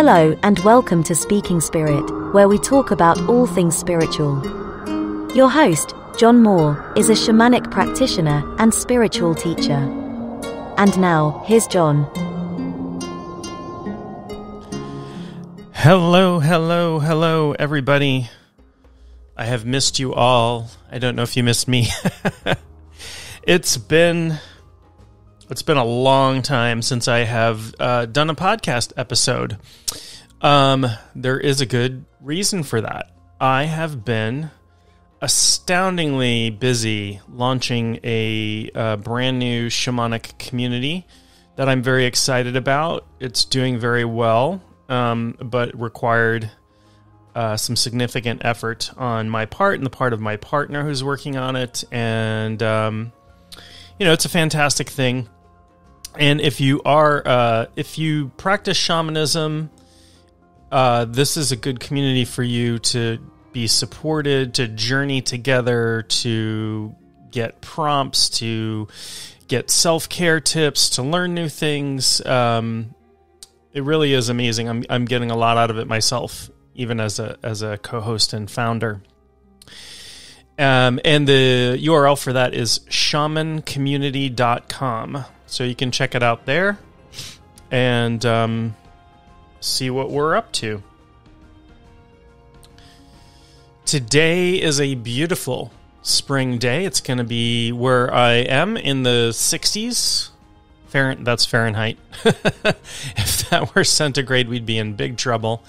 Hello and welcome to Speaking Spirit, where we talk about all things spiritual. Your host, John Moore, is a shamanic practitioner and spiritual teacher. And now, here's John. Hello, everybody. I have missed you all. I don't know if you missed me. It's been a long time since I have done a podcast episode. There is a good reason for that. I have been astoundingly busy launching a brand new shamanic community that I'm very excited about. It's doing very well, but required some significant effort on my part and the part of my partner who's working on it. And, it's a fantastic thing. And if you practice shamanism, this is a good community for you to be supported, to journey together, to get prompts, to get self-care tips, to learn new things. It really is amazing. I'm getting a lot out of it myself, even as a co-host and founder. And the URL for that is shamancommunity.com. So you can check it out there and see what we're up to. Today is a beautiful spring day. It's going to be where I am in the 60s. That's Fahrenheit. If that were centigrade, we'd be in big trouble.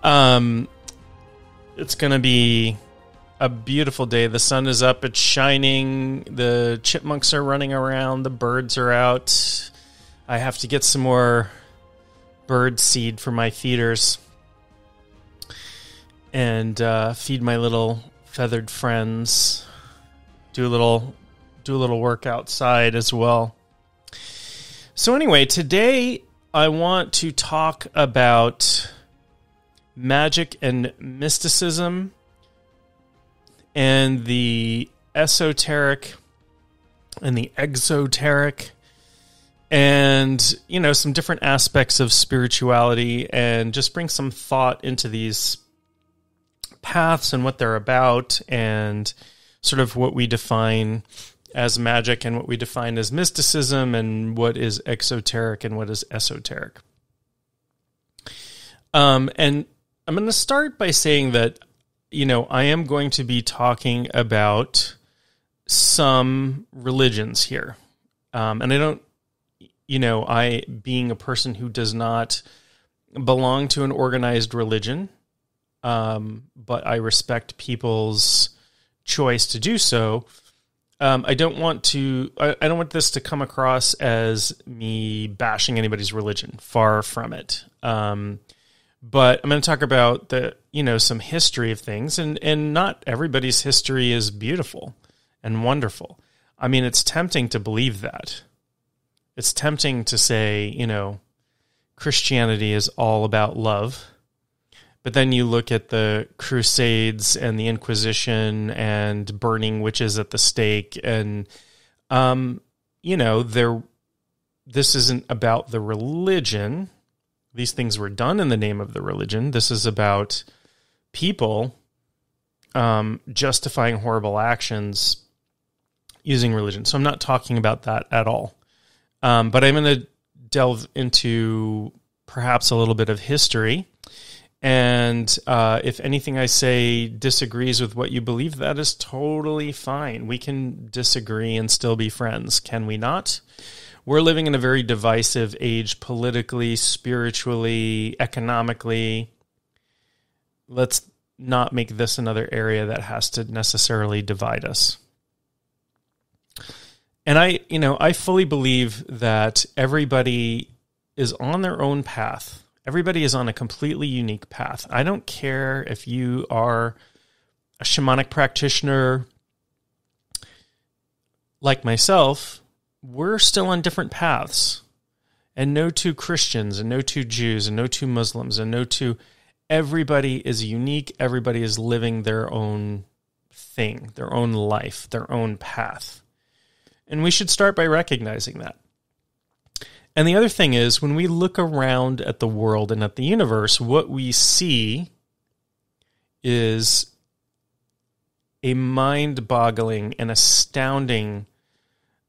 It's going to be a beautiful day. The sun is up. It's shining. The chipmunks are running around. The birds are out. I have to get some more bird seed for my feeders and feed my little feathered friends. Do a little work outside as well. So anyway, today I want to talk about magic and mysticism and the esoteric and the exoteric and, some different aspects of spirituality, and just bring some thought into these paths and what they're about, and sort of what we define as magic and what we define as mysticism, and what is exoteric and what is esoteric. And I'm going to start by saying that, I am going to be talking about some religions here. And I don't, I being a person who does not belong to an organized religion, but I respect people's choice to do so. I don't want this to come across as me bashing anybody's religion. Far from it. But I'm going to talk about some history of things, and not everybody's history is beautiful and wonderful. I mean, it's tempting to believe that. It's tempting to say, Christianity is all about love. But then you look at the Crusades and the Inquisition and burning witches at the stake, and this isn't about the religion. These things were done in the name of the religion. This is about people justifying horrible actions using religion. So I'm not talking about that at all. But I'm going to delve into perhaps a little bit of history. And if anything I say disagrees with what you believe, that is totally fine. We can disagree and still be friends, can we not? We're living in a very divisive age, politically, spiritually, economically. Let's not make this another area that has to necessarily divide us. And I fully believe that everybody is on their own path. Everybody is on a completely unique path. I don't care if you are a shamanic practitioner like myself. We're still on different paths, and no two Christians, and no two Jews, and no two Muslims, and no two. Everybody is unique. Everybody is living their own thing, their own life, their own path. And we should start by recognizing that. And the other thing is, when we look around at the world and at the universe, what we see is a mind-boggling and astounding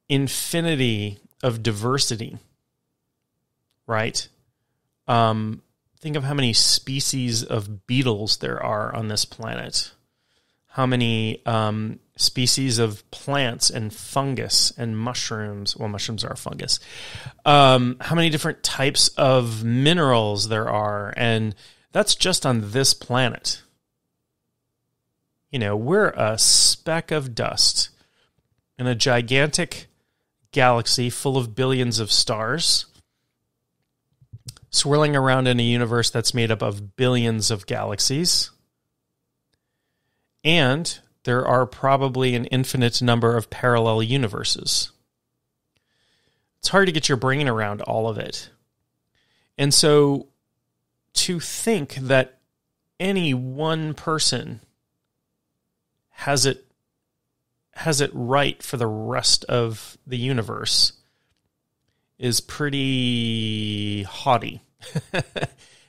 infinity of diversity, right? Think of how many species of beetles there are on this planet. How many species of plants and fungus and mushrooms. Well, mushrooms are fungus. How many different types of minerals there are. And that's just on this planet. You know, we're a speck of dust in a gigantic galaxy full of billions of stars, swirling around in a universe that's made up of billions of galaxies. And there are probably an infinite number of parallel universes. It's hard to get your brain around all of it. And so to think that any one person has it right for the rest of the universe is pretty haughty.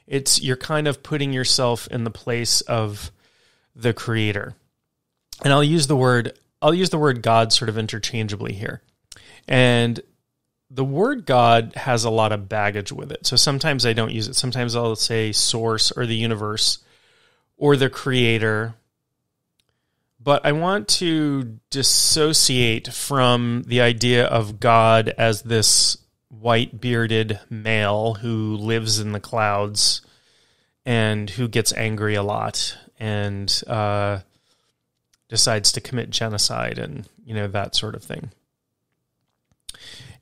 You're kind of putting yourself in the place of the creator. And I'll use the word God sort of interchangeably here. And the word God has a lot of baggage with it. So sometimes I don't use it. Sometimes I'll say source or the universe or the creator. But I want to dissociate from the idea of God as this white-bearded male who lives in the clouds and who gets angry a lot and decides to commit genocide and, that sort of thing.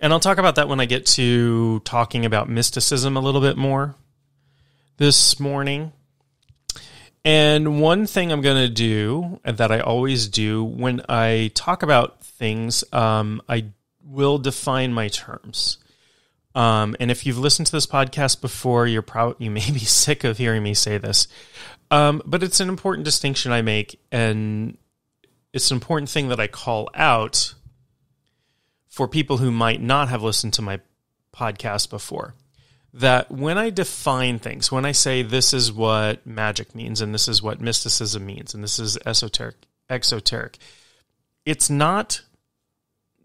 And I'll talk about that when I get to talking about mysticism a little bit more this morning. And one thing I'm going to do, that I always do when I talk about things, I will define my terms. And if you've listened to this podcast before, you may be sick of hearing me say this. But it's an important distinction I make, and it's an important thing that I call out for people who might not have listened to my podcast before. That when I define things, when I say this is what magic means, and this is what mysticism means, and this is exoteric, it's not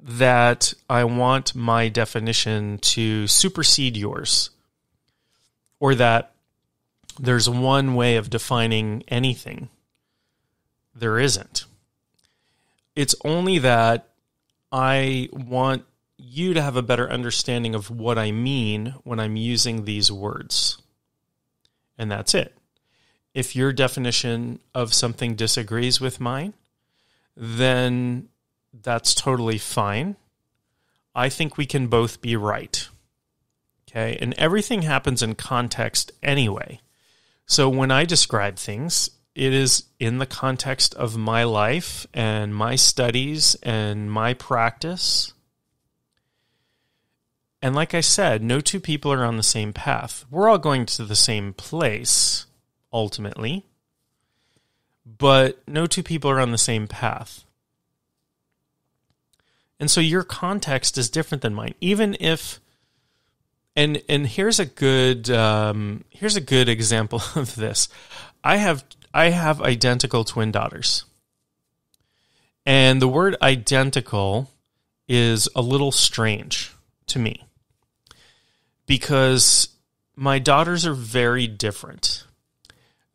that I want my definition to supersede yours, or that there's one way of defining anything. There isn't. It's only that I want you to have a better understanding of what I mean when I'm using these words. And that's it. If your definition of something disagrees with mine, then that's totally fine. I think we can both be right. Okay? And everything happens in context anyway. So when I describe things, it is in the context of my life and my studies and my practice. And like I said, no two people are on the same path. We're all going to the same place, ultimately, but no two people are on the same path. And so your context is different than mine, even if. And here's a good example of this. I have identical twin daughters, and the word identical is a little strange to me because my daughters are very different.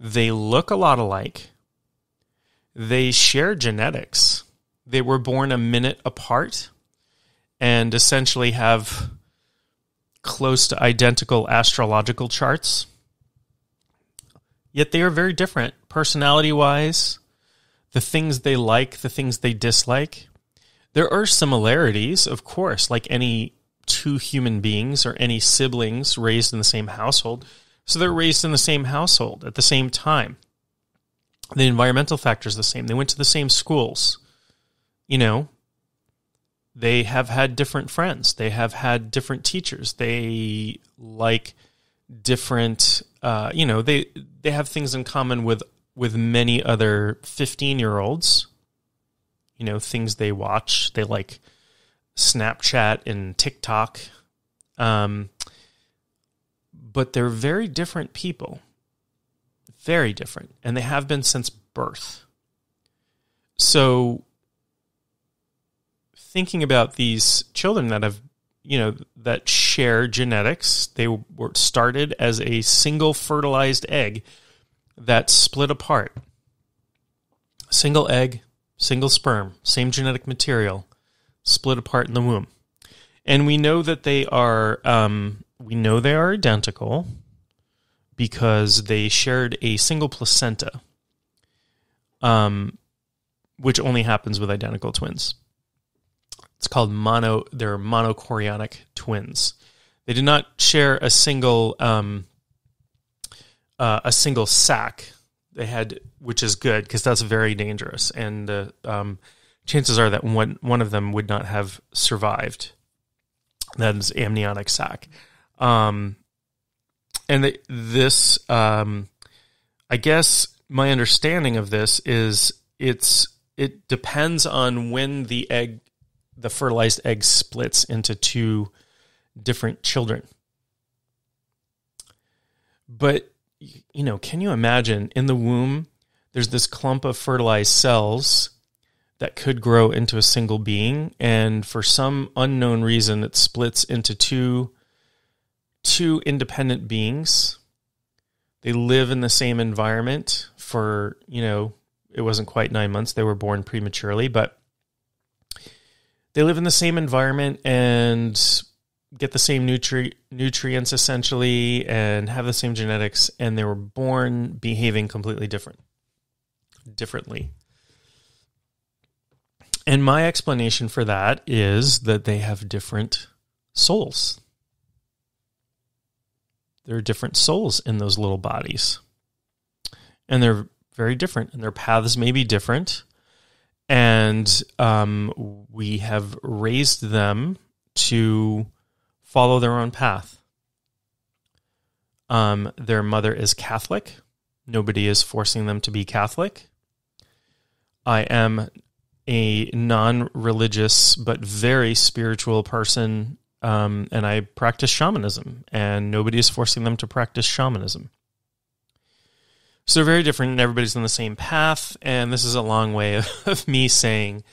They look a lot alike. They share genetics. They were born a minute apart and essentially have close to identical astrological charts. Yet they are very different personality-wise, the things they like, the things they dislike. There are similarities, of course, like any two human beings or any siblings raised in the same household. So they're raised in the same household at the same time. The environmental factor is the same. They went to the same schools. They have had different friends. They have had different teachers. They like different, they have things in common with many other 15-year-olds. Things they watch. They like Snapchat and TikTok But they're very different people. Very different. And they have been since birth. So thinking about these children that have, that share genetics, they were started as a single fertilized egg that split apart. Single egg, single sperm, same genetic material, split apart in the womb. And we know that they are identical because they shared a single placenta, which only happens with identical twins. It's called they're monochorionic twins. They did not share a single sac. They had, which is good because that's very dangerous, and the chances are that one of them would not have survived. That is amniotic sac. I guess my understanding of this is it depends on when the fertilized egg splits into two different children. But, can you imagine in the womb, there's this clump of fertilized cells that could grow into a single being, and for some unknown reason, it splits into two independent beings. They live in the same environment for, it wasn't quite 9 months. They were born prematurely, but they live in the same environment and get the same nutrients essentially and have the same genetics, and they were born behaving completely differently. And my explanation for that is that they have different souls. There are different souls in those little bodies. And they're very different, and their paths may be different. And we have raised them to follow their own path. Their mother is Catholic. Nobody is forcing them to be Catholic. I am a non-religious but very spiritual person, and I practice shamanism, and nobody is forcing them to practice shamanism. So they're very different, and everybody's on the same path, and this is a long way of me saying,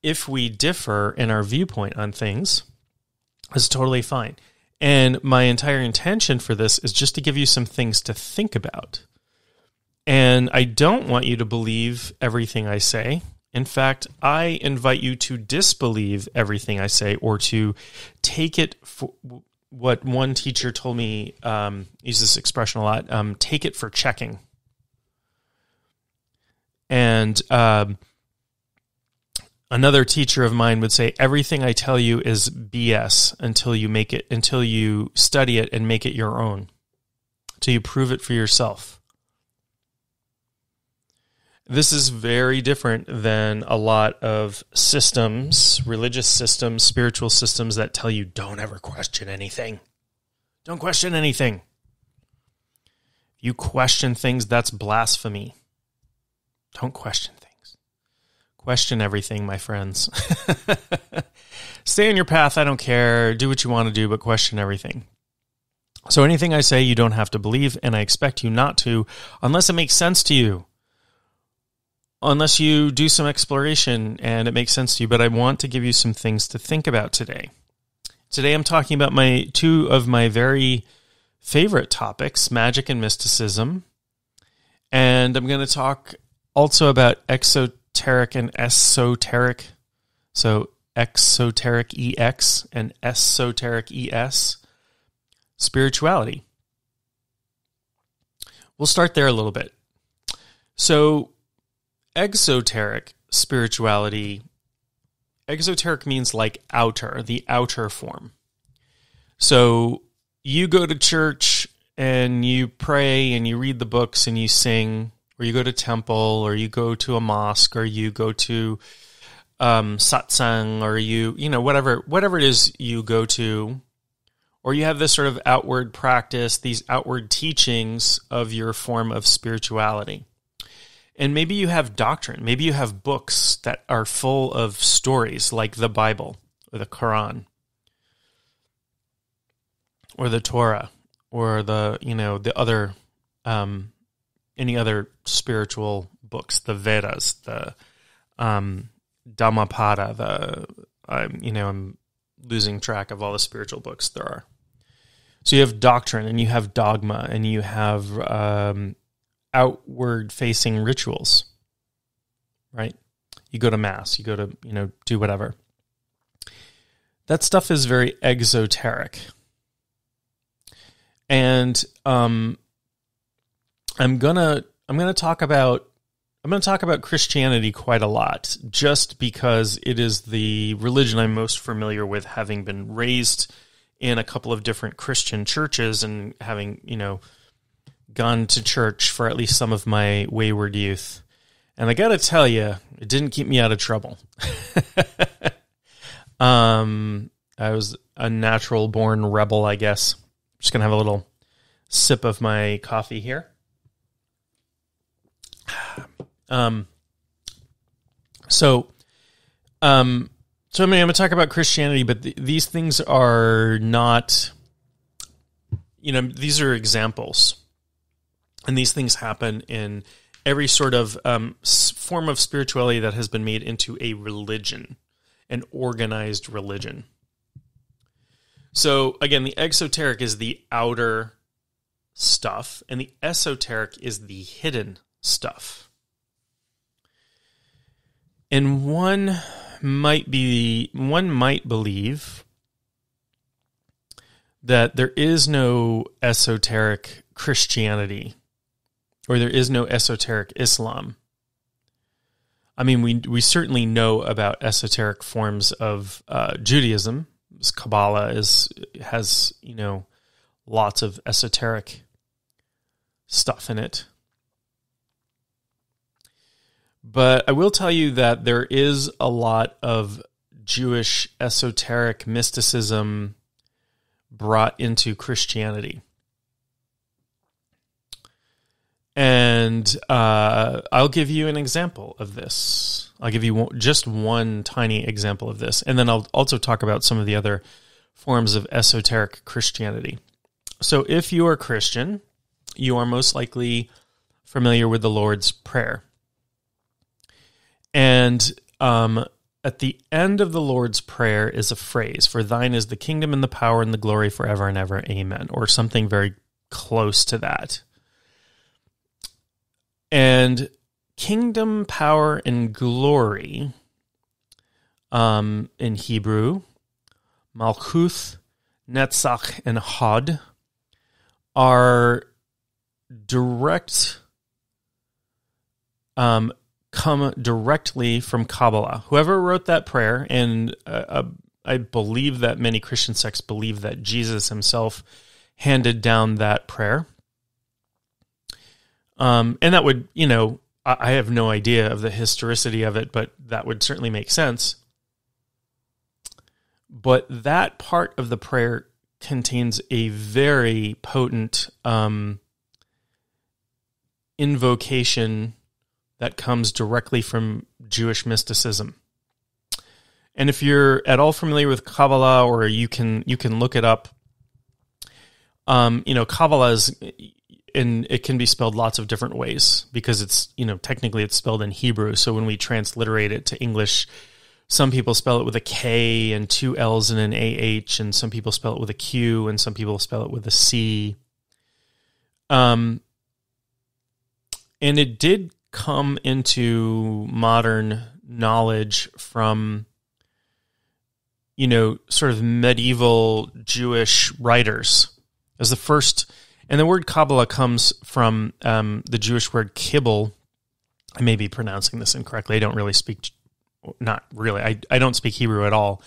if we differ in our viewpoint on things, it's totally fine. And my entire intention for this is just to give you some things to think about. And I don't want you to believe everything I say. In fact, I invite you to disbelieve everything I say, or to take it for what one teacher told me, use this expression a lot, take it for checking. And another teacher of mine would say, everything I tell you is BS until you study it and make it your own, until you prove it for yourself. This is very different than a lot of systems, religious systems, spiritual systems that tell you don't ever question anything. Don't question anything. If you question things, that's blasphemy. Don't question things. Question everything, my friends. Stay on your path, I don't care. Do what you want to do, but question everything. So anything I say, you don't have to believe, and I expect you not to, unless it makes sense to you. Unless you do some exploration and it makes sense to you, but I want to give you some things to think about today. Today I'm talking about two of my very favorite topics, Magick and Mysticism, and I'm going to talk also about Exoteric and Esoteric, so Exoteric EX and Esoteric ES, spirituality. We'll start there a little bit. So, exoteric spirituality, exoteric means like outer, the outer form. So you go to church and you pray and you read the books and you sing, or you go to temple, or you go to a mosque, or you go to satsang, or whatever it is you go to, or you have this sort of outward practice, these outward teachings of your form of spirituality. And maybe you have doctrine. Maybe you have books that are full of stories like the Bible or the Quran. or the Torah, or the other, any other spiritual books, the Vedas, the Dhammapada, I'm losing track of all the spiritual books there are. So you have doctrine, and you have dogma, and you have outward-facing rituals, right? You go to Mass, you go to, do whatever. That stuff is very exoteric. And I'm gonna talk about Christianity quite a lot, just because it is the religion I'm most familiar with, having been raised in a couple of different Christian churches and having, gone to church for at least some of my wayward youth. And I got to tell you, it didn't keep me out of trouble. I was a natural born rebel, I guess. Just going to have a little sip of my coffee here. So I'm going to talk about Christianity, but these things are not, these are examples. And these things happen in every sort of form of spirituality that has been made into a religion, an organized religion. So again, the exoteric is the outer stuff, and the esoteric is the hidden stuff. And one might believe that there is no esoteric Christianity, or there is no esoteric Islam. I mean, we certainly know about esoteric forms of Judaism. Kabbalah has lots of esoteric stuff in it. But I will tell you that there is a lot of Jewish esoteric mysticism brought into Christianity. And I'll give you an example of this. I'll give you just one tiny example of this. And then I'll also talk about some of the other forms of esoteric Christianity. So if you are Christian, you are most likely familiar with the Lord's Prayer. And at the end of the Lord's Prayer is a phrase, "For thine is the kingdom and the power and the glory forever and ever, amen," or something very close to that. And kingdom, power, and glory, in Hebrew, Malchuth, Netzach, and Hod, are direct, come directly from Kabbalah. Whoever wrote that prayer, and I believe that many Christian sects believe that Jesus himself handed down that prayer. And that would, I have no idea of the historicity of it, but that would certainly make sense. But that part of the prayer contains a very potent invocation that comes directly from Jewish mysticism. And if you're at all familiar with Kabbalah, or you can look it up, Kabbalah is, and it can be spelled lots of different ways, because it's, technically it's spelled in Hebrew. So when we transliterate it to English, some people spell it with a K and two L's and an AH, and some people spell it with a Q, and some people spell it with a C. And it did come into modern knowledge from, sort of medieval Jewish writers as the first. And the word Kabbalah comes from the Jewish word kibbel. I may be pronouncing this incorrectly. I don't really speak, not really. I don't speak Hebrew at all.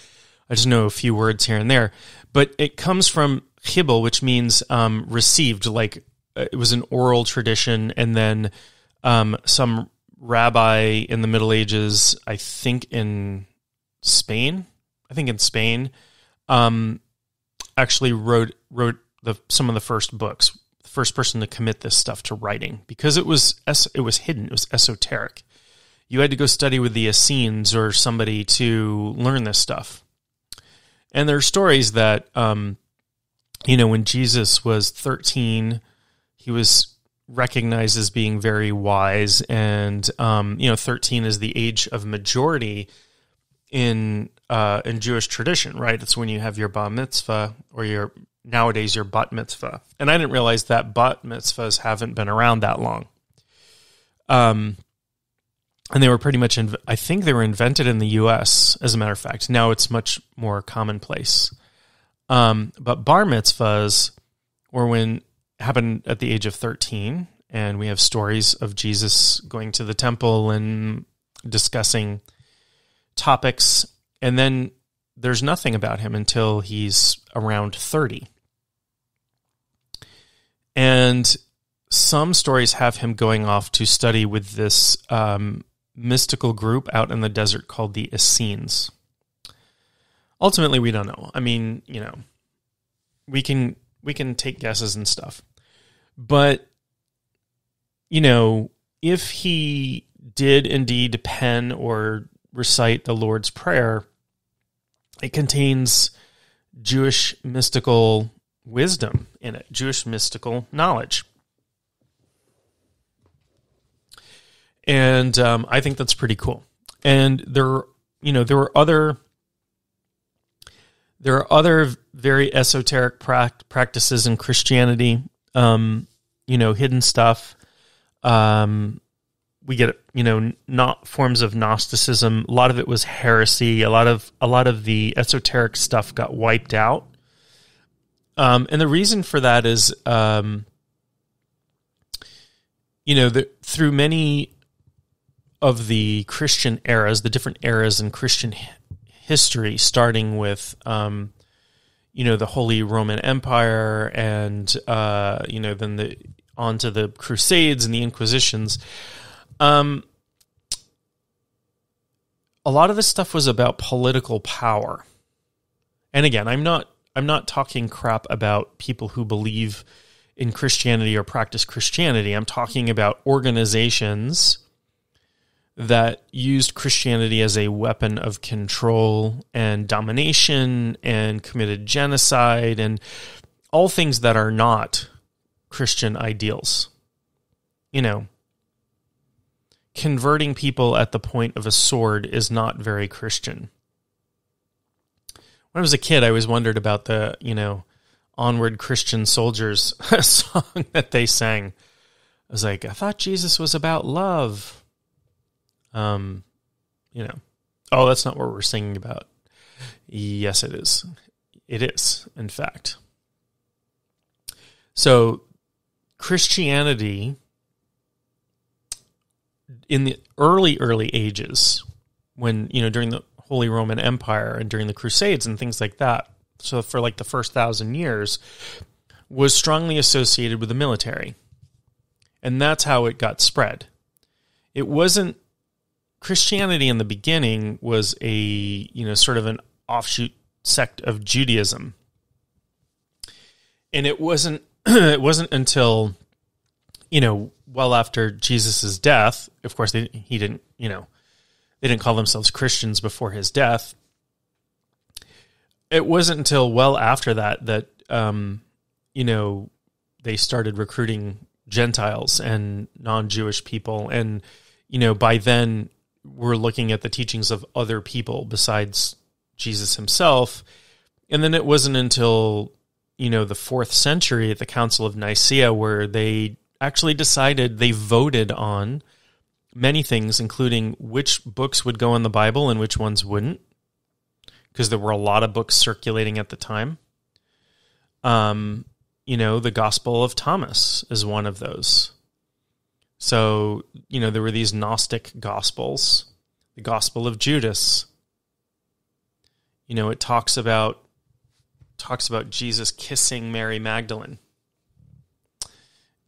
I just know a few words here and there. But it comes from kibbel, which means received, like it was an oral tradition. And then some rabbi in the Middle Ages, I think in Spain, actually wrote some of the first books, the first person to commit this stuff to writing, because it was hidden, it was esoteric. You had to go study with the Essenes or somebody to learn this stuff. And there are stories that when Jesus was 13, he was recognized as being very wise, and 13 is the age of majority in Jewish tradition, right? It's when you have your bar mitzvah, or nowadays your bat mitzvah. And I didn't realize that bat mitzvahs haven't been around that long. And they were pretty much, I think they were invented in the U.S., as a matter of fact. Now it's much more commonplace. But bar mitzvahs happened at the age of 13, and we have stories of Jesus going to the temple and discussing topics, and then there's nothing about him until he's around 30. And some stories have him going off to study with this mystical group out in the desert called the Essenes. Ultimately, we don't know. I mean, we can take guesses and stuff. But, if he did indeed pen or recite the Lord's Prayer, it contains Jewish mystical wisdom in it, Jewish mystical knowledge. And I think that's pretty cool. And there are other very esoteric practices in Christianity, hidden stuff. We get, not forms of Gnosticism. A lot of it was heresy. A lot of the esoteric stuff got wiped out. And the reason for that is, through many of the Christian eras, the different eras in Christian history, starting with, the Holy Roman Empire and, then onto the Crusades and the Inquisitions. A lot of this stuff was about political power. And again, I'm not talking crap about people who believe in Christianity or practice Christianity. I'm talking about organizations that used Christianity as a weapon of control and domination and committed genocide and all things that are not Christian ideals. Converting people at the point of a sword is not very Christian. When I was a kid, I always wondered about the, Onward Christian Soldiers song that they sang. I was like, I thought Jesus was about love. Oh, that's not what we're singing about. Yes, it is. It is, in fact. So, Christianity, in the early ages, when, during the Holy Roman Empire and during the Crusades and things like that, so for like the first 1,000 years, was strongly associated with the military. And that's how it got spread. It wasn't, Christianity in the beginning was a, sort of an offshoot sect of Judaism. And it wasn't until, well after Jesus' death, of course they didn't call themselves Christians before his death. It wasn't until well after that they started recruiting Gentiles and non-Jewish people. And, by then we're looking at the teachings of other people besides Jesus himself. And then it wasn't until, the 4th century at the Council of Nicaea where they actually decided, they voted on many things, including which books would go in the Bible and which ones wouldn't, because there were a lot of books circulating at the time. The Gospel of Thomas is one of those. So, there were these Gnostic Gospels, the Gospel of Judas. It talks about Jesus kissing Mary Magdalene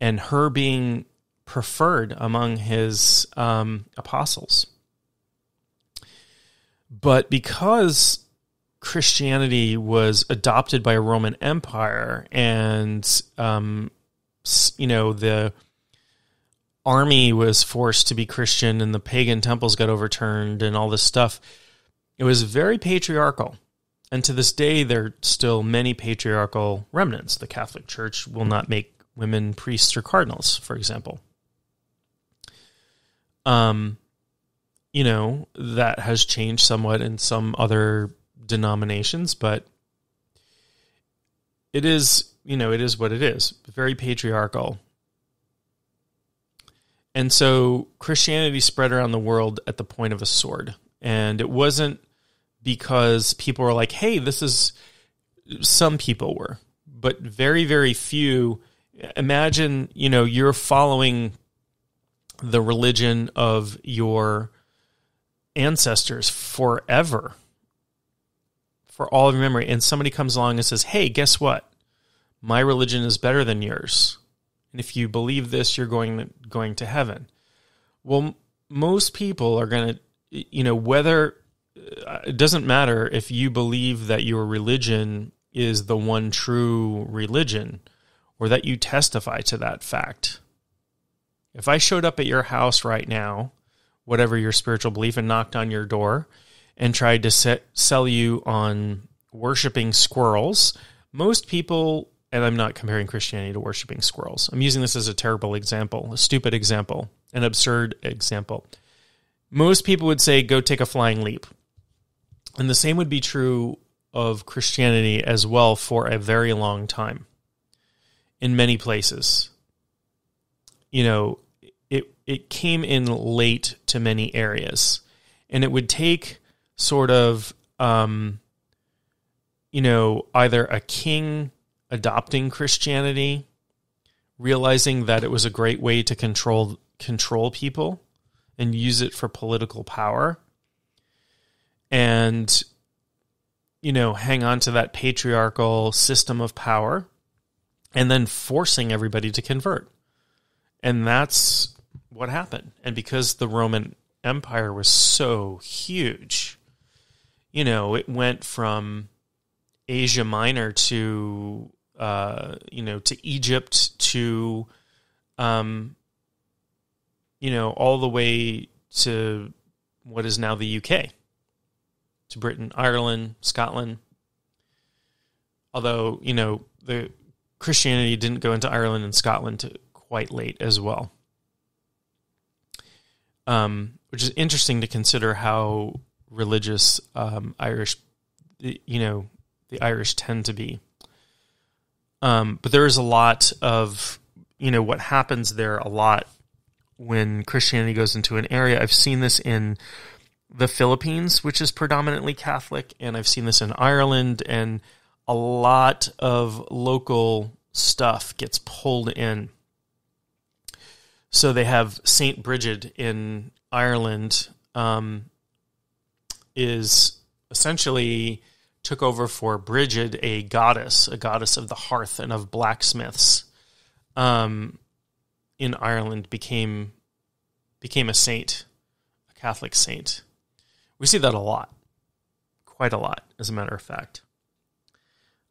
and her being preferred among his apostles. But because Christianity was adopted by a Roman Empire and, the army was forced to be Christian and the pagan temples got overturned and all this stuff, it was very patriarchal. And to this day, there are still many patriarchal remnants. The Catholic Church will not make women priests or cardinals, for example. That has changed somewhat in some other denominations, but it is what it is. Very patriarchal. And so Christianity spread around the world at the point of a sword. And it wasn't because people were like, hey, some people were, but very, very few. Imagine, you're following the religion of your ancestors forever, for all of your memory, and somebody comes along and says, hey, guess what? My religion is better than yours. And if you believe this, you're going to heaven. Well, most people are going to, whether it doesn't matter if you believe that your religion is the one true religion or that you testify to that fact. If I showed up at your house right now, whatever your spiritual belief, and knocked on your door and tried to sell you on worshiping squirrels, most people, and I'm not comparing Christianity to worshiping squirrels. I'm using this as a terrible example, a stupid example, an absurd example. Most people would say, go take a flying leap. And the same would be true of Christianity as well for a very long time in many places. It came in late to many areas, and it would take sort of, either a king adopting Christianity, realizing that it was a great way to control people and use it for political power, and, hang on to that patriarchal system of power, and then forcing everybody to convert. And that's what happened. And because the Roman Empire was so huge, it went from Asia Minor to, to Egypt to, all the way to what is now the UK, to Britain, Ireland, Scotland. Although, the Christianity didn't go into Ireland and Scotland to quite late as well. Which is interesting to consider how religious Irish, the Irish tend to be. But there is a lot of, what happens there a lot when Christianity goes into an area. I've seen this in the Philippines, which is predominantly Catholic, and I've seen this in Ireland, and a lot of local stuff gets pulled in. So they have Saint Bridget in Ireland, is essentially took over for Bridget, a goddess of the hearth and of blacksmiths, in Ireland, became a saint, a Catholic saint. We see that a lot, quite a lot, as a matter of fact.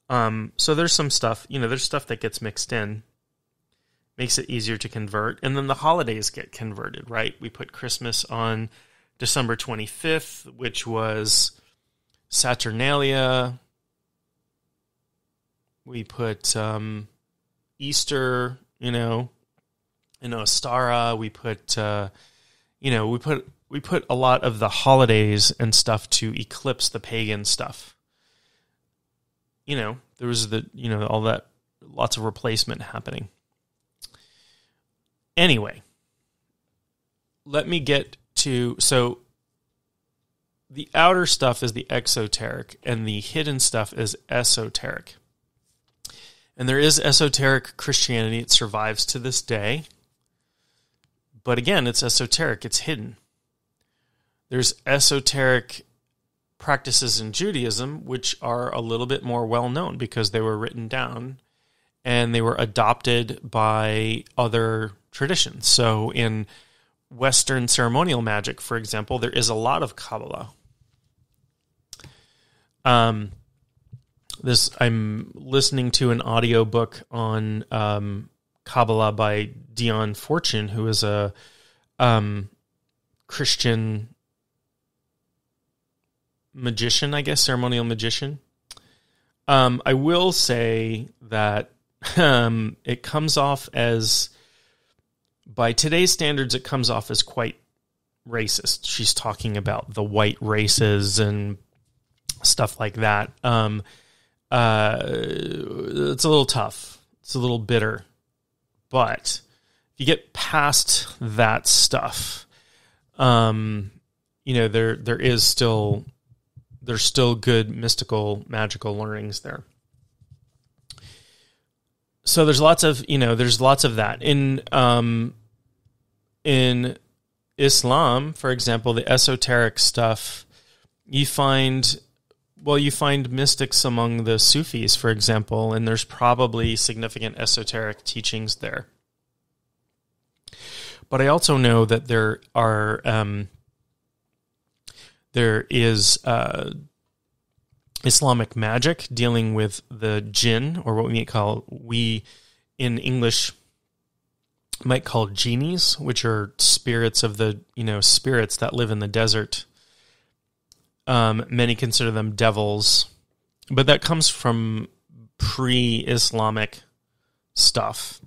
So there's some stuff, there's stuff that gets mixed in, makes it easier to convert. And then the holidays get converted, right? We put Christmas on December 25th, which was Saturnalia. We put Easter, in Ostara. We put, we put a lot of the holidays and stuff to eclipse the pagan stuff. There was all that, lots of replacement happening. Anyway, let me get to, so the outer stuff is the exoteric, and the hidden stuff is esoteric. And there is esoteric Christianity. It survives to this day. But again, it's esoteric. It's hidden. There's esoteric practices in Judaism, which are a little bit more well-known because they were written down and they were adopted by other traditions. So in Western ceremonial magic, for example, there is a lot of Kabbalah. I'm listening to an audiobook on Kabbalah by Dion Fortune, who is a Christian magician, I guess, ceremonial magician. I will say that it comes off as, by today's standards, it comes off as quite racist. She's talking about the white races and stuff like that. It's a little tough. It's a little bitter. But if you get past that stuff, there's still good mystical, magical learnings there. So there's lots of that in Islam, for example, the esoteric stuff. You find mystics among the Sufis, for example, and there's probably significant esoteric teachings there. But I also know that there is Islamic magic dealing with the jinn, or what we in English might call genies, which are spirits of the spirits that live in the desert. Many consider them devils, but that comes from pre-Islamic stuff.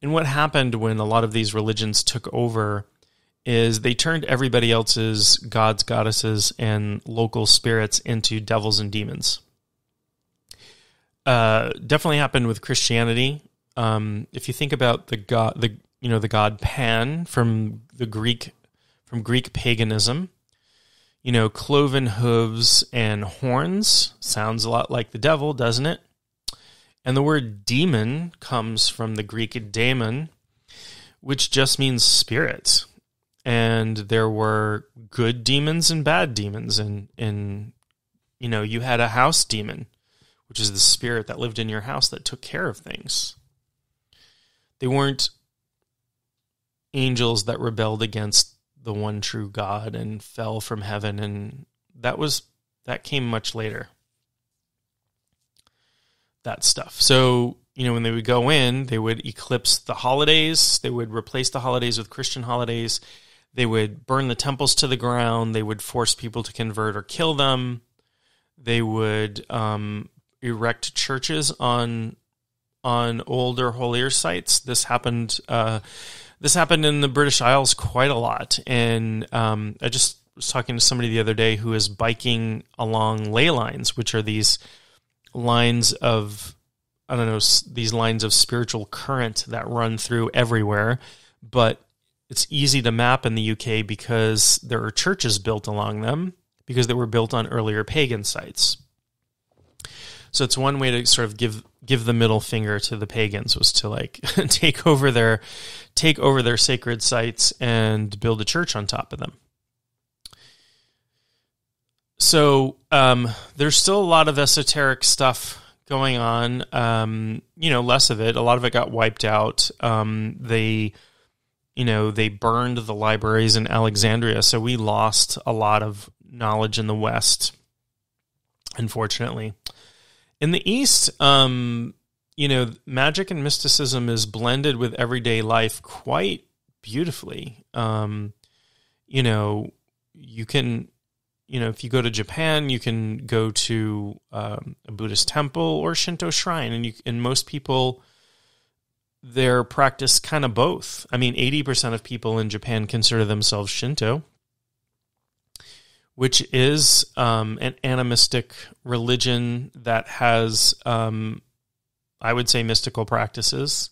And what happened when a lot of these religions took over is they turned everybody else's gods, goddesses, and local spirits into devils and demons. Definitely happened with Christianity. If you think about the god Pan from Greek paganism, cloven hooves and horns sounds a lot like the devil, doesn't it? And the word demon comes from the Greek daemon, which just means spirit. And there were good demons and bad demons. And you had a house demon, which is the spirit that lived in your house that took care of things. They weren't angels that rebelled against the one true God and fell from heaven. And that came much later. That stuff. So, when they would go in, they would eclipse the holidays. They would replace the holidays with Christian holidays. They would burn the temples to the ground. They would force people to convert or kill them. They would erect churches on older, holier sites. This happened in the British Isles quite a lot. And I just was talking to somebody the other day who is biking along ley lines, which are these lines of, these lines of spiritual current that run through everywhere. But it's easy to map in the UK because there are churches built along them because they were built on earlier pagan sites. So it's one way to sort of give the middle finger to the pagans, was to take over their sacred sites and build a church on top of them. So there's still a lot of esoteric stuff going on. Less of it. A lot of it got wiped out. They burned the libraries in Alexandria, so we lost a lot of knowledge in the West, unfortunately. In the East, magic and mysticism is blended with everyday life quite beautifully. You can, if you go to Japan, you can go to a Buddhist temple or Shinto shrine, and most people there practice kind of both. 80% of people in Japan consider themselves Shinto, which is an animistic religion that has, I would say, mystical practices.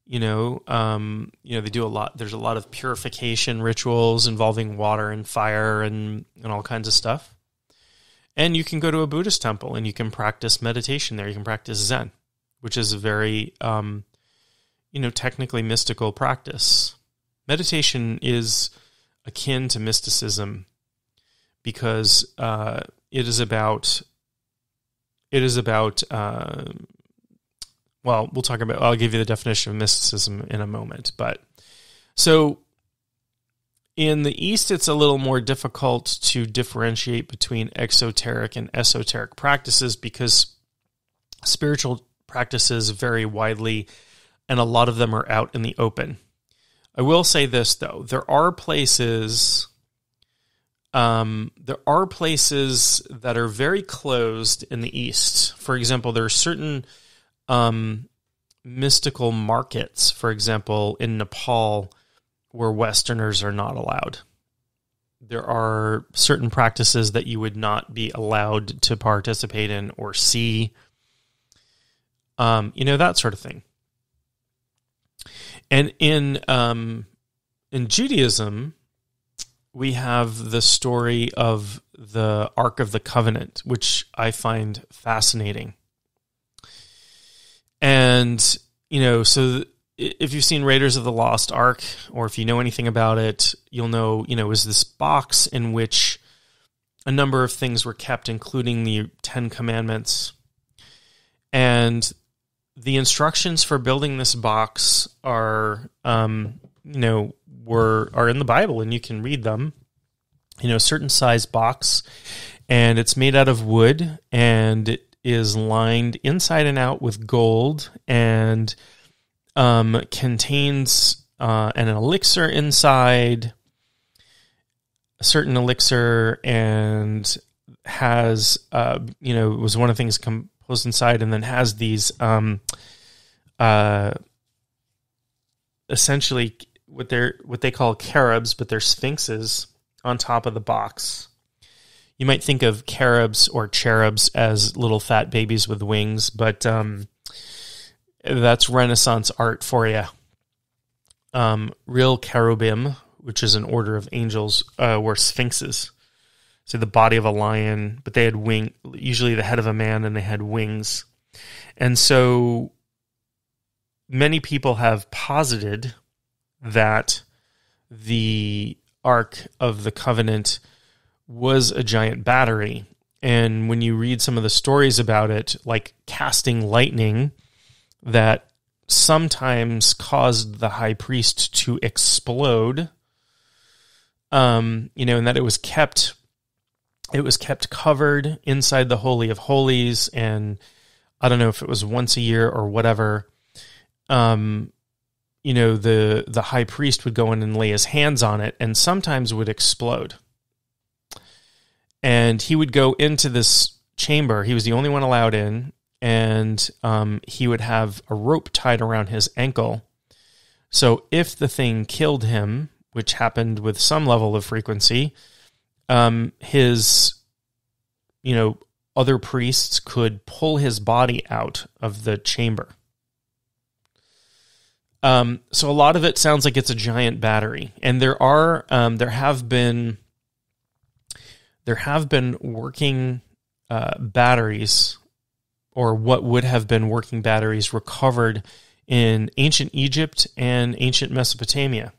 They do a lot. There's a lot of purification rituals involving water and fire and all kinds of stuff. And you can go to a Buddhist temple and you can practice meditation there. You can practice Zen, which is a very, technically mystical practice. Meditation is akin to mysticism because it is about. Well, I'll give you the definition of mysticism in a moment. But so in the East, it's a little more difficult to differentiate between exoteric and esoteric practices because spiritual practices vary widely and a lot of them are out in the open. I will say this, though. There are places there are places that are very closed in the East. For example, there are certain mystical markets, for example, in Nepal, where Westerners are not allowed. There are certain practices that you would not be allowed to participate in or see, that sort of thing. And in Judaism, we have the story of the Ark of the Covenant, which I find fascinating. And, so if you've seen Raiders of the Lost Ark, or if you know anything about it, you'll know, is this box in which a number of things were kept, including the 10 Commandments. And the instructions for building this box are, are in the Bible, and you can read them. Certain size box, and it's made out of wood, and it is lined inside and out with gold, and contains an elixir inside, a certain elixir, and has, it was one of the things composed inside, and then has these essentially what they call carobs, but they're sphinxes on top of the box. You might think of carobs or cherubs as little fat babies with wings, but that's Renaissance art for you. Real cherubim, which is an order of angels, were sphinxes. So the body of a lion, but they had usually the head of a man, and they had wings. And so many people have posited that the Ark of the Covenant was a giant battery. And when you read some of the stories about it, like casting lightning that sometimes caused the high priest to explode, and that it was kept covered inside the Holy of Holies, and I don't know if it was once a year or whatever. The high priest would go in and lay his hands on it, and sometimes would explode. And he would go into this chamber. He was the only one allowed in, and he would have a rope tied around his ankle. So if the thing killed him, which happened with some level of frequency, his other priests could pull his body out of the chamber. So a lot of it sounds like it's a giant battery, and there have been working batteries, or what would have been working batteries, recovered in ancient Egypt and ancient Mesopotamia.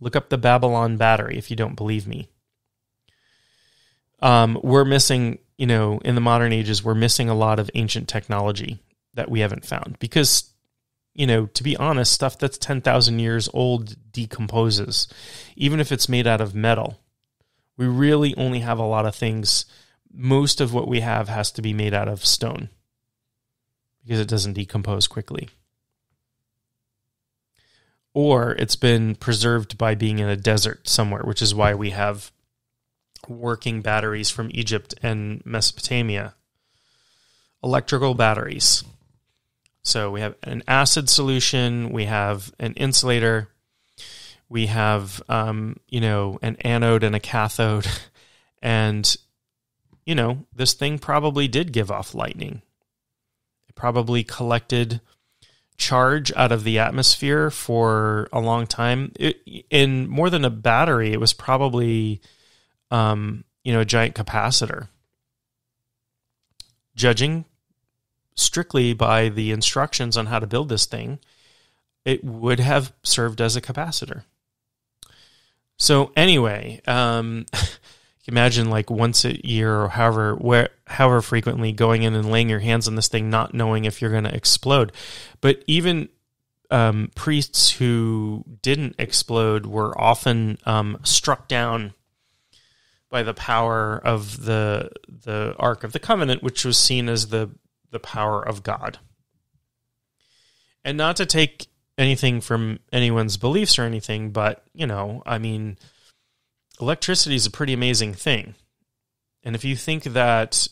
Look up the Babylon battery if you don't believe me. We're missing, in the modern ages, we're missing a lot of ancient technology that we haven't found, because to be honest, stuff that's 10,000 years old decomposes, even if it's made out of metal. We really only have a lot of things. Most of what we have has to be made out of stone, because it doesn't decompose quickly. Or it's been preserved by being in a desert somewhere, which is why we have working batteries from Egypt and Mesopotamia. Electrical batteries. So we have an acid solution, we have an insulator, we have, an anode and a cathode, and, this thing probably did give off lightning. It probably collected charge out of the atmosphere for a long time. In more than a battery, it was probably, a giant capacitor. Judging strictly by the instructions on how to build this thing, it would have served as a capacitor. So anyway, imagine like once a year or however frequently going in and laying your hands on this thing, not knowing if you're going to explode. But even priests who didn't explode were often struck down by the power of the Ark of the Covenant, which was seen as the power of God. And not to take anything from anyone's beliefs or anything, but, a electricity is a pretty amazing thing. And if you think that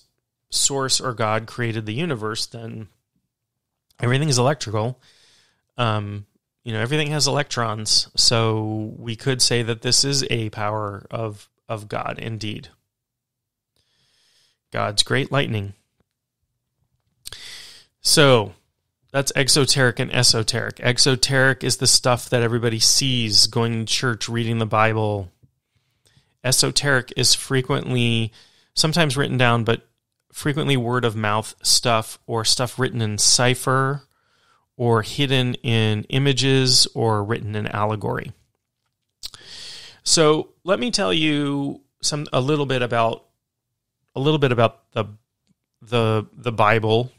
Source or God created the universe, then everything is electrical. Everything has electrons. So we could say that this is a power of God, indeed. God's great lightning. So that's exoteric and esoteric. Exoteric is the stuff that everybody sees, going to church, reading the Bible. Esoteric is frequently, sometimes written down, but frequently word of mouth stuff, or stuff written in cipher, or hidden in images, or written in allegory. So let me tell you a little bit about the Bible.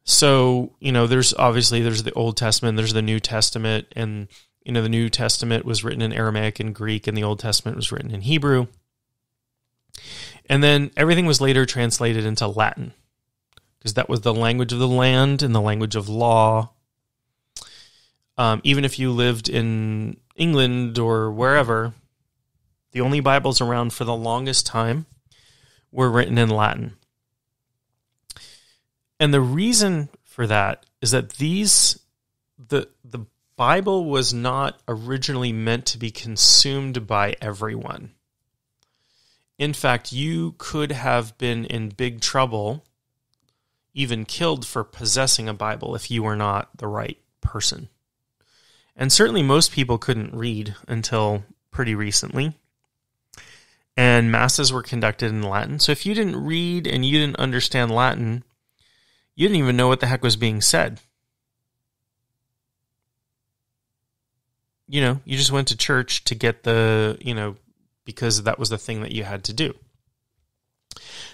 So, there's the Old Testament, there's the New Testament, and, the New Testament was written in Aramaic and Greek, and the Old Testament was written in Hebrew. And then everything was later translated into Latin, because that was the language of the land and the language of law. Even if you lived in England or wherever, the only Bibles around for the longest time were written in Latin. And the reason for that is that the Bible was not originally meant to be consumed by everyone. In fact, you could have been in big trouble, even killed for possessing a Bible if you were not the right person. And certainly most people couldn't read until pretty recently. And masses were conducted in Latin. So if you didn't read and you didn't understand Latin, you didn't even know what the heck was being said. You just went to church to get because that was the thing that you had to do.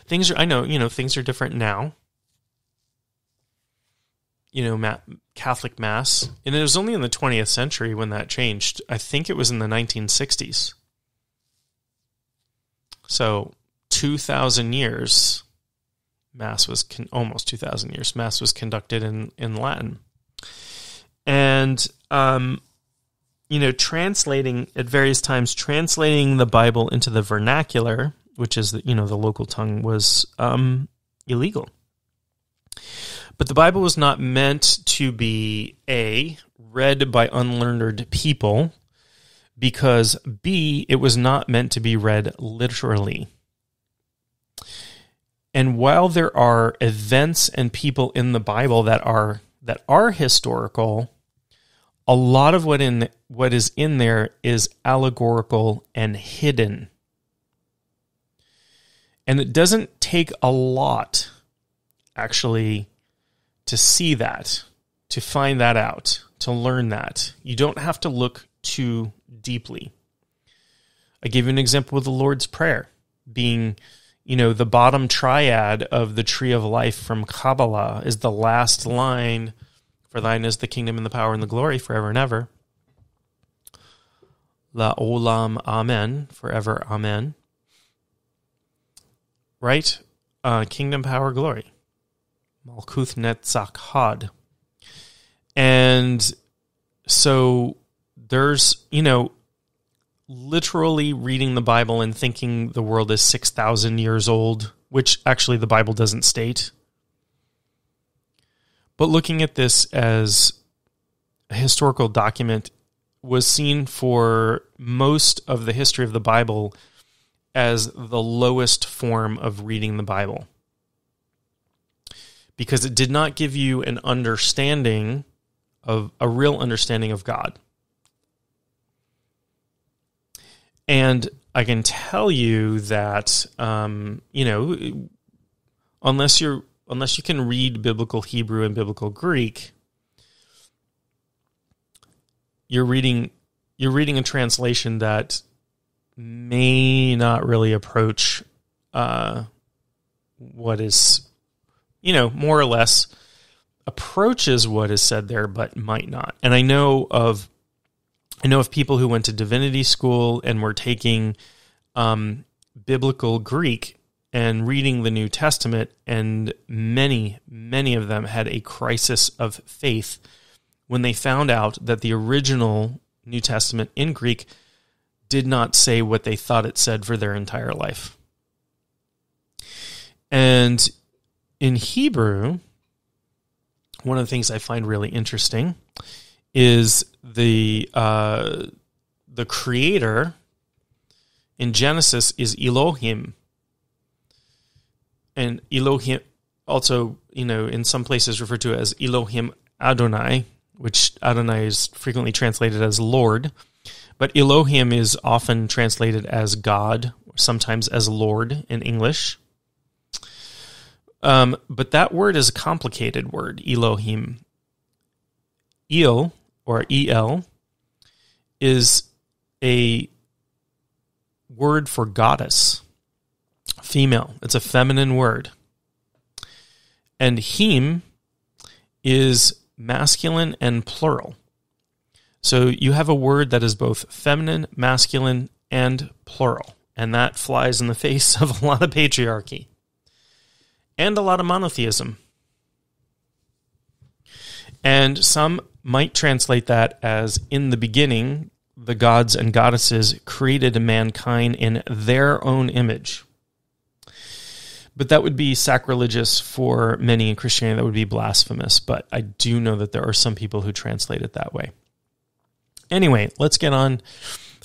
Things are different now. Catholic Mass. And it was only in the 20th century when that changed. I think it was in the 1960s. So 2,000 years, Mass was almost 2,000 years. Mass was conducted in Latin, and translating at various times, translating the Bible into the vernacular, which is the local tongue, was illegal. But the Bible was not meant to be read by unlearned people, because B, it was not meant to be read literally. And while there are events and people in the Bible that are historical, a lot of what is in there is allegorical and hidden. And it doesn't take a lot, actually, to see that, to find that out, to learn that. You don't have to look too deeply. I gave you an example with the Lord's Prayer being, the bottom triad of the tree of life from Kabbalah is the last line, for thine is the kingdom and the power and the glory forever and ever. La olam amen, forever amen. Right? Kingdom, power, glory. Malkuth netzach had. And so there's, literally reading the Bible and thinking the world is 6,000 years old, which actually the Bible doesn't state. But looking at this as a historical document was seen for most of the history of the Bible as the lowest form of reading the Bible, because it did not give you an understanding of a real understanding of God. And I can tell you that, unless you can read biblical Hebrew and biblical Greek, you're reading a translation that may not really approach what is, more or less approaches what is said there, but might not. And I know of people who went to divinity school and were taking biblical Greek and reading the New Testament, and many, many of them had a crisis of faith when they found out that the original New Testament in Greek did not say what they thought it said for their entire life. And in Hebrew, one of the things I find really interesting is the creator in Genesis is Elohim. And Elohim also, in some places referred to as Elohim Adonai, which Adonai is frequently translated as Lord. But Elohim is often translated as God, or sometimes as Lord in English. But that word is a complicated word, Elohim. El, or El, is a word for goddess, female. It's a feminine word. And him is masculine and plural. So you have a word that is both feminine, masculine, and plural. And that flies in the face of a lot of patriarchy. And a lot of monotheism. And some might translate that as, in the beginning, the gods and goddesses created mankind in their own image. But that would be sacrilegious for many in Christianity. That would be blasphemous. But I do know that there are some people who translate it that way. Anyway, let's get on.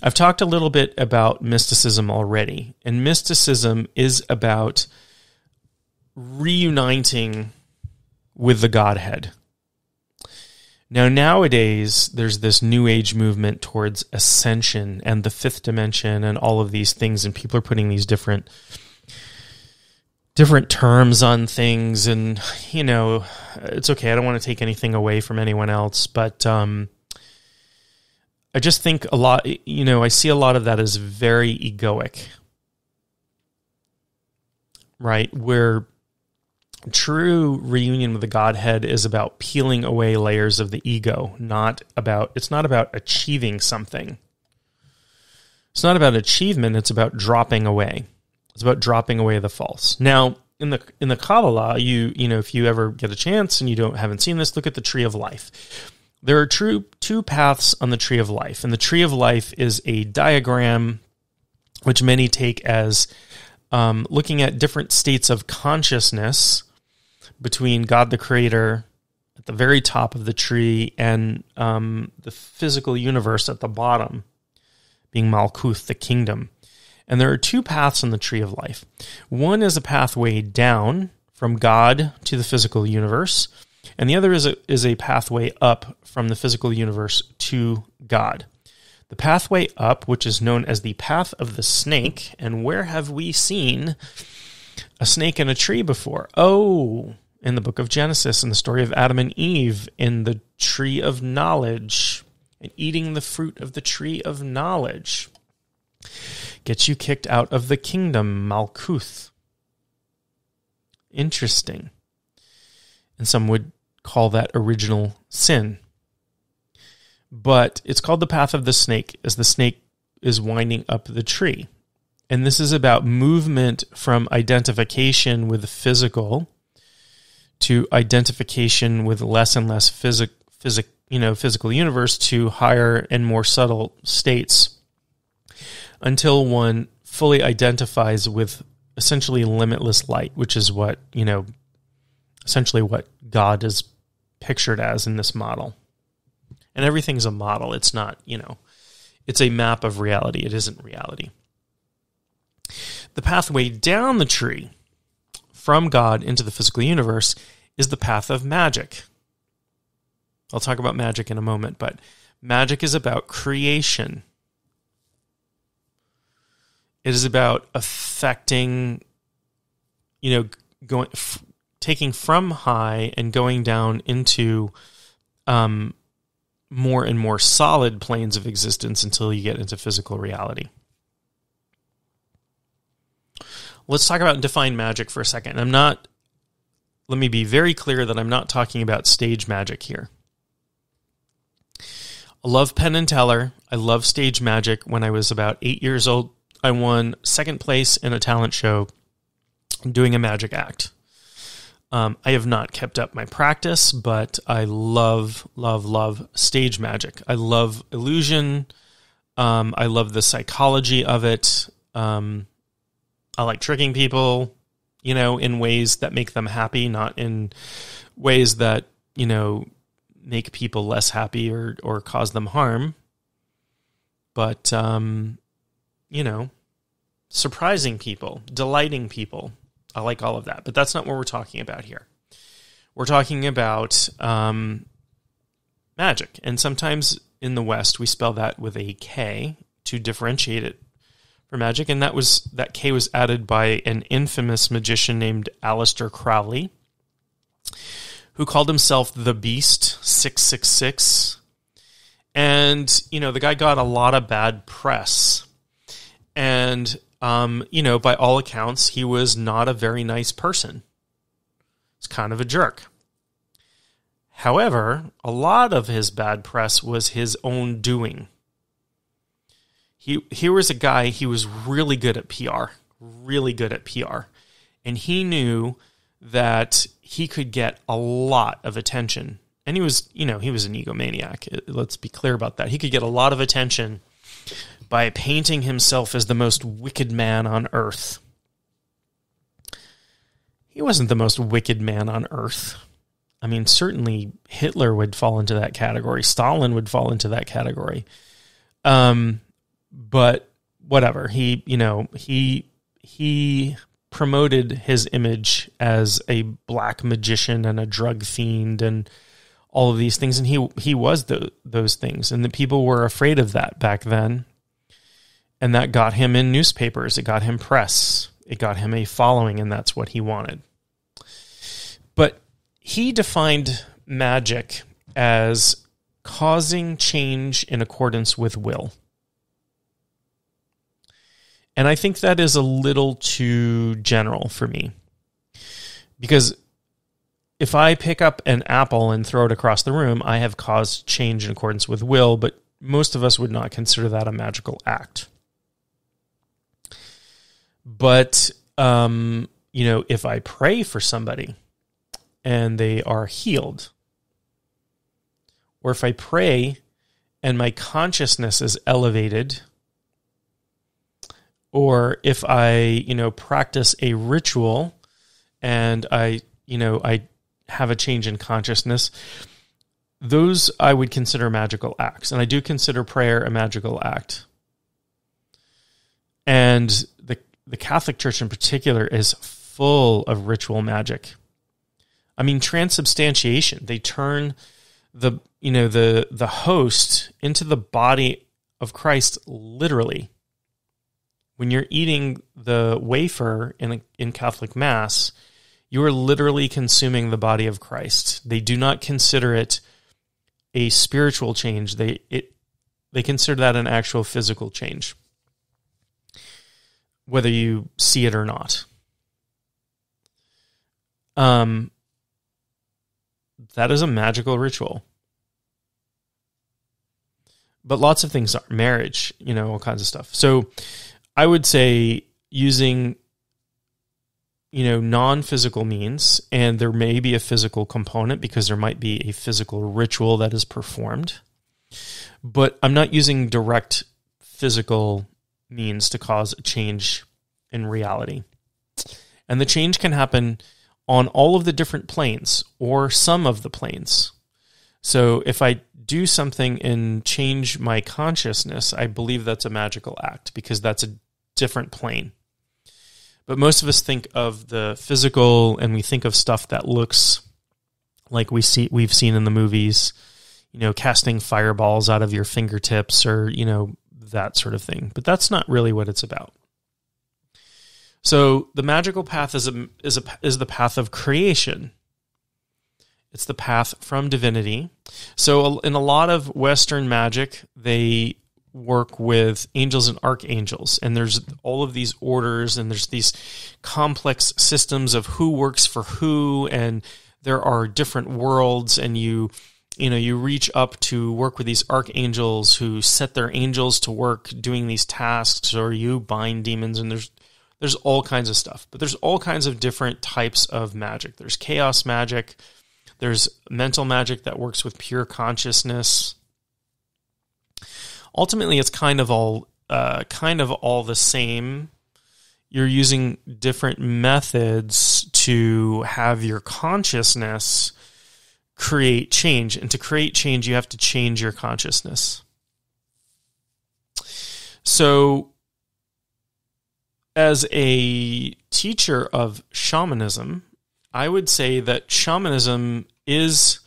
I've talked a little bit about mysticism already. And mysticism is about reuniting with the Godhead. Now, nowadays, there's this New Age movement towards ascension and the fifth dimension and all of these things, and people are putting these different terms on things, and, it's okay. I don't want to take anything away from anyone else, but I just think a lot, I see a lot of that as very egoic, right? Where true reunion with the Godhead is about peeling away layers of the ego, it's not about achieving something. It's not about achievement, it's about dropping away. It's about dropping away the false. Now, in the Kabbalah, if you ever get a chance and you haven't seen this, look at the Tree of Life. There are two paths on the Tree of Life, and the Tree of Life is a diagram which many take as looking at different states of consciousness between God the Creator at the very top of the tree and the physical universe at the bottom, being Malkuth, the kingdom. And there are two paths on the Tree of Life. One is a pathway down from God to the physical universe, and the other is a pathway up from the physical universe to God. The pathway up, which is known as the path of the snake, and where have we seen a snake in a tree before? Oh, in the book of Genesis, in the story of Adam and Eve, in the tree of knowledge, and eating the fruit of the tree of knowledge gets you kicked out of the kingdom, Malkuth. Interesting. And some would call that original sin. But it's called the path of the snake, as the snake is winding up the tree. And this is about movement from identification with the physical to identification with less and less physical universe to higher and more subtle states, until one fully identifies with essentially limitless light, which is what, essentially what God is pictured as in this model. And everything's a model. It's not, it's a map of reality. It isn't reality. The pathway down the tree from God into the physical universe is the path of magic. I'll talk about magic in a moment, but magic is about creation. It is about affecting, taking from high and going down into more and more solid planes of existence until you get into physical reality. Let's talk about and define magic for a second. Let me be very clear that I'm not talking about stage magic here. I love Penn and Teller. I love stage magic. When I was about 8 years old, I won second place in a talent show doing a magic act. I have not kept up my practice, but I love, love, love stage magic. I love illusion. I love the psychology of it. I like tricking people, in ways that make them happy, not in ways that, make people less happy or cause them harm. But, surprising people, delighting people. I like all of that. But that's not what we're talking about here. We're talking about magic. And sometimes in the West, we spell that with a K to differentiate it from magic. And that K was added by an infamous magician named Aleister Crowley, who called himself the Beast 666. And, the guy got a lot of bad press. And, by all accounts, he was not a very nice person. He's kind of a jerk. However, a lot of his bad press was his own doing. He was a guy, he was really good at PR. And he knew that he could get a lot of attention. And he was an egomaniac. Let's be clear about that. He could get a lot of attention by painting himself as the most wicked man on earth. He wasn't the most wicked man on earth. I mean, certainly Hitler would fall into that category. Stalin would fall into that category. But whatever. He promoted his image as a black magician and a drug fiend and all of these things. And he was those things. And the people were afraid of that back then. And that got him in newspapers. It got him press. It got him a following, and that's what he wanted. But he defined magic as causing change in accordance with will. And I think that is a little too general for me. Because if I pick up an apple and throw it across the room, I have caused change in accordance with will, but most of us would not consider that a magical act. But, if I pray for somebody and they are healed, or if I pray and my consciousness is elevated, or if I, practice a ritual and I have a change in consciousness, those I would consider magical acts. And I do consider prayer a magical act. And the Catholic Church in particular is full of ritual magic. I mean, transubstantiation. They turn the host into the body of Christ literally. When you're eating the wafer in Catholic Mass, you are literally consuming the body of Christ. They do not consider it a spiritual change. They consider that an actual physical change, whether you see it or not. That is a magical ritual. But lots of things are. Marriage, all kinds of stuff. So I would say using, non-physical means, and there may be a physical component because there might be a physical ritual that is performed. But I'm not using direct physical means to cause a change in reality. And the change can happen on all of the different planes or some of the planes. So if I do something and change my consciousness, I believe that's a magical act because that's a different plane. But most of us think of the physical and we think of stuff that looks like we've seen in the movies, casting fireballs out of your fingertips or, that sort of thing. But that's not really what it's about. So the magical path is the path of creation. It's the path from divinity. So in a lot of Western magic, they work with angels and archangels, and there's all of these orders, and there's these complex systems of who works for who, and there are different worlds, and you reach up to work with these archangels who set their angels to work doing these tasks, or you bind demons, and there's all kinds of stuff. But there's all kinds of different types of magic. There's chaos magic. There's mental magic that works with pure consciousness. ultimately it's kind of all the same. You're using different methods to have your consciousness create change. And to create change, you have to change your consciousness. So, as a teacher of shamanism, I would say that shamanism is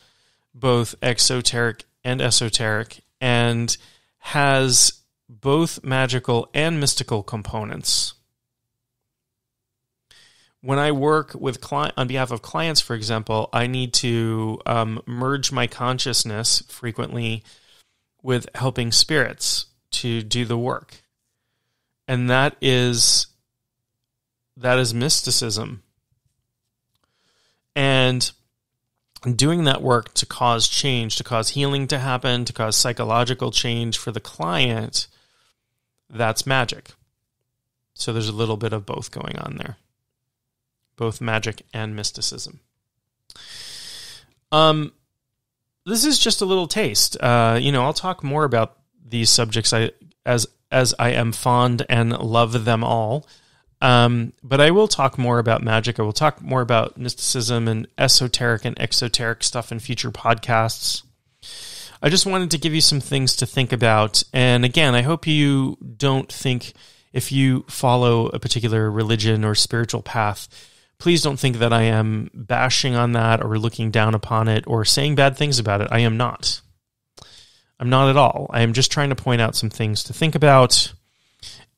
both exoteric and esoteric and has both magical and mystical components. When I work with on behalf of clients, for example, I need to merge my consciousness frequently with helping spirits to do the work. And that is mysticism. And doing that work to cause change, to cause healing to happen, to cause psychological change for the client, that's magic. So there's a little bit of both going on there. Both magic and mysticism. This is just a little taste. I'll talk more about these subjects as I am fond and love them all. But I will talk more about magic. I will talk more about mysticism and esoteric and exoteric stuff in future podcasts. I just wanted to give you some things to think about. And again, I hope you don't think, if you follow a particular religion or spiritual path, please don't think that I am bashing on that or looking down upon it or saying bad things about it. I am not. I'm not at all. I am just trying to point out some things to think about.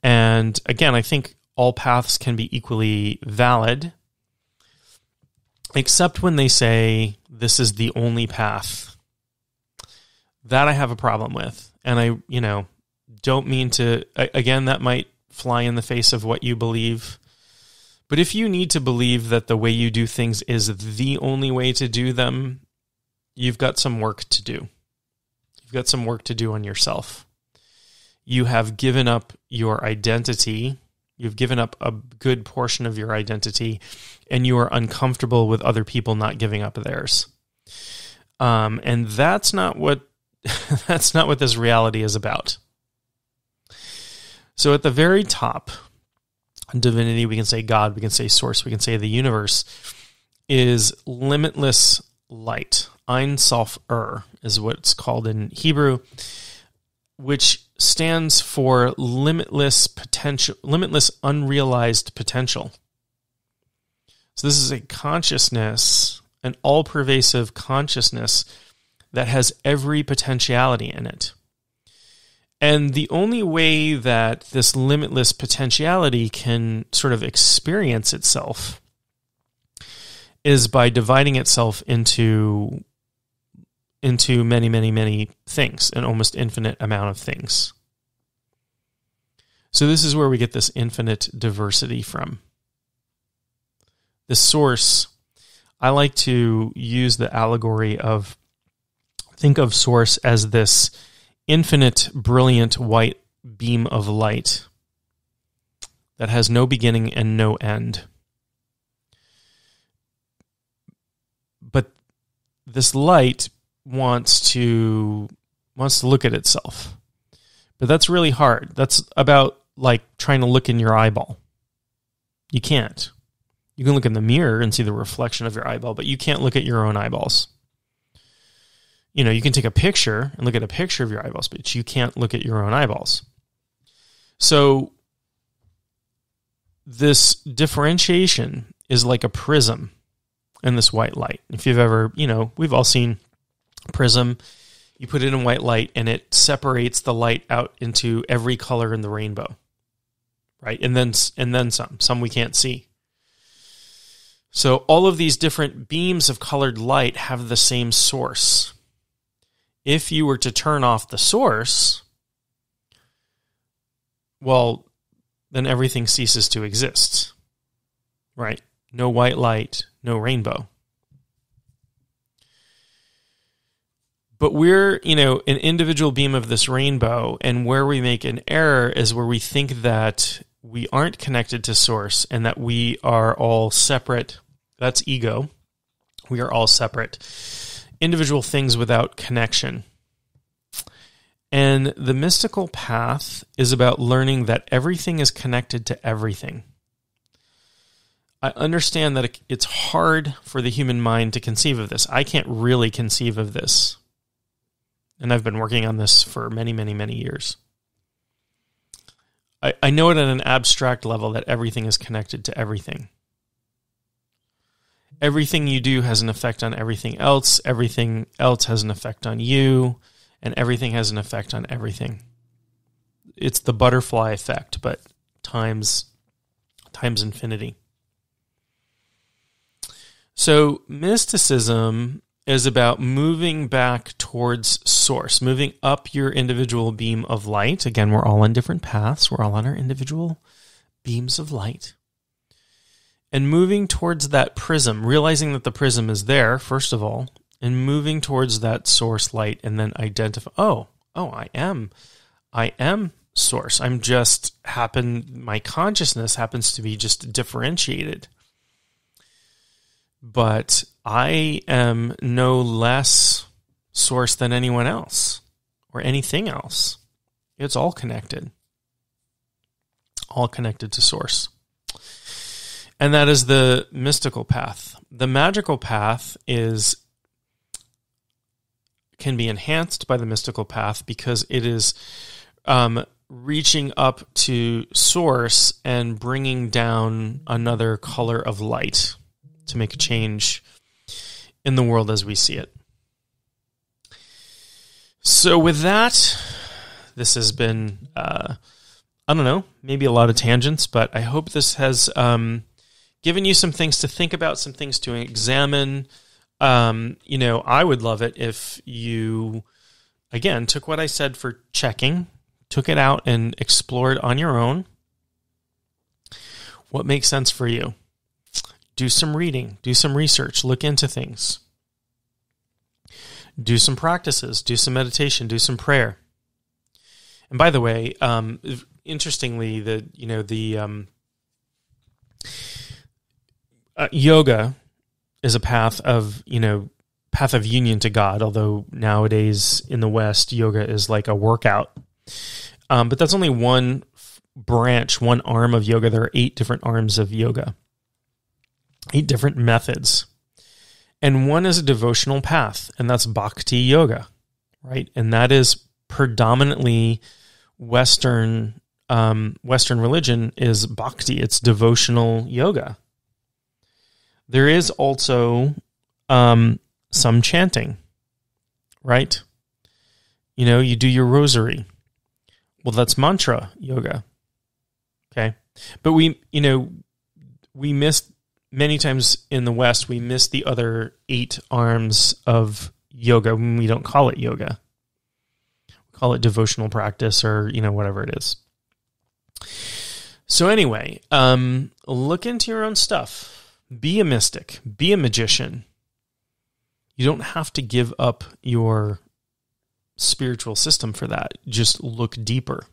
And again, I think all paths can be equally valid, except when they say this is the only path. That I have a problem with. And I, don't mean to, again, that might fly in the face of what you believe. But if you need to believe that the way you do things is the only way to do them, you've got some work to do. You've got some work to do on yourself. You have given up your identity. You've given up a good portion of your identity, and you are uncomfortable with other people not giving up theirs. And that's not what this reality is about. So at the very top, divinity, we can say God, we can say source, we can say the universe, is limitless light. Ein Sof is what it's called in Hebrew, which stands for limitless potential, limitless unrealized potential. So this is a consciousness, an all-pervasive consciousness that has every potentiality in it. And the only way that this limitless potentiality can sort of experience itself is by dividing itself into many, many, many things, an almost infinite amount of things. So this is where we get this infinite diversity from. The source, I like to use the allegory of, think of source as this infinite, brilliant white beam of light that has no beginning and no end. But this light wants to look at itself. But that's really hard. That's about like trying to look in your eyeball. You can't. You can look in the mirror and see the reflection of your eyeball, but you can't look at your own eyeballs. You can take a picture and look at a picture of your eyeballs, but you can't look at your own eyeballs. So this differentiation is like a prism in this white light. If you've ever, we've all seen a prism. You put it in white light and it separates the light out into every color in the rainbow, right? And then some we can't see. So all of these different beams of colored light have the same source. If you were to turn off the source, well, then everything ceases to exist, right? No white light, no rainbow. But we're, an individual beam of this rainbow, and where we make an error is where we think that we aren't connected to source and that we are all separate. That's ego. We are all separate individual things without connection. And the mystical path is about learning that everything is connected to everything. I understand that it's hard for the human mind to conceive of this. I can't really conceive of this. And I've been working on this for many, many, many years. I know it at an abstract level that everything is connected to everything. Everything you do has an effect on everything else has an effect on you, and everything has an effect on everything. It's the butterfly effect, but times infinity. So mysticism is about moving back towards source, moving up your individual beam of light. Again, we're all on different paths. We're all on our individual beams of light. And moving towards that prism, realizing that the prism is there, first of all, and moving towards that source light, and then identify, I am source. My consciousness happens to be just differentiated. But I am no less source than anyone else or anything else. It's all connected. All connected to source. And that is the mystical path. The magical path can be enhanced by the mystical path because it is reaching up to source and bringing down another color of light to make a change in the world as we see it. So with that, this has been, maybe a lot of tangents, but I hope this has given you some things to think about, some things to examine. I would love it if you, again, took what I said for checking, took it out and explored on your own. What makes sense for you? Do some reading, do some research, look into things. Do some practices, do some meditation, do some prayer. And by the way, interestingly, yoga is a path of union to God, although nowadays in the West, yoga is like a workout. But that's only one branch, one arm of yoga. There are 8 different arms of yoga. 8 different methods. And one is a devotional path, and that's bhakti yoga, right? And that is predominantly Western religion is bhakti. It's devotional yoga. There is also some chanting, right? You do your rosary. Well, that's mantra yoga. Okay. But we missed many times in the West, we miss the other 8 arms of yoga. We don't call it yoga. We call it devotional practice or, whatever it is. So anyway, look into your own stuff. Be a mystic. Be a magician. You don't have to give up your spiritual system for that. Just look deeper.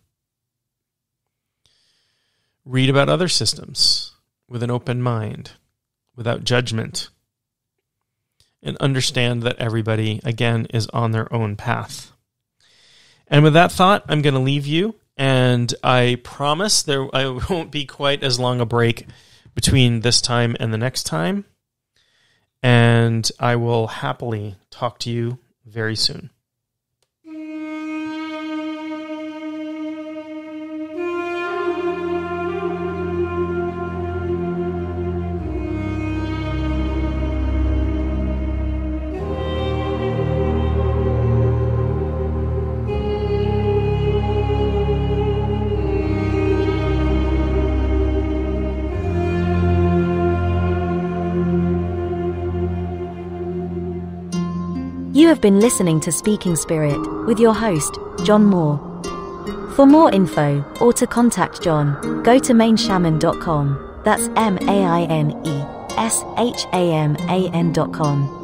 Read about other systems with an open mind, without judgment, and understand that everybody, again, is on their own path. And with that thought, I'm going to leave you, and I promise I won't be quite as long a break between this time and the next time, and I will happily talk to you very soon. You have been listening to Speaking Spirit with your host, John Moore. For more info or to contact John, go to mainshaman.com. That's maineshaman.com.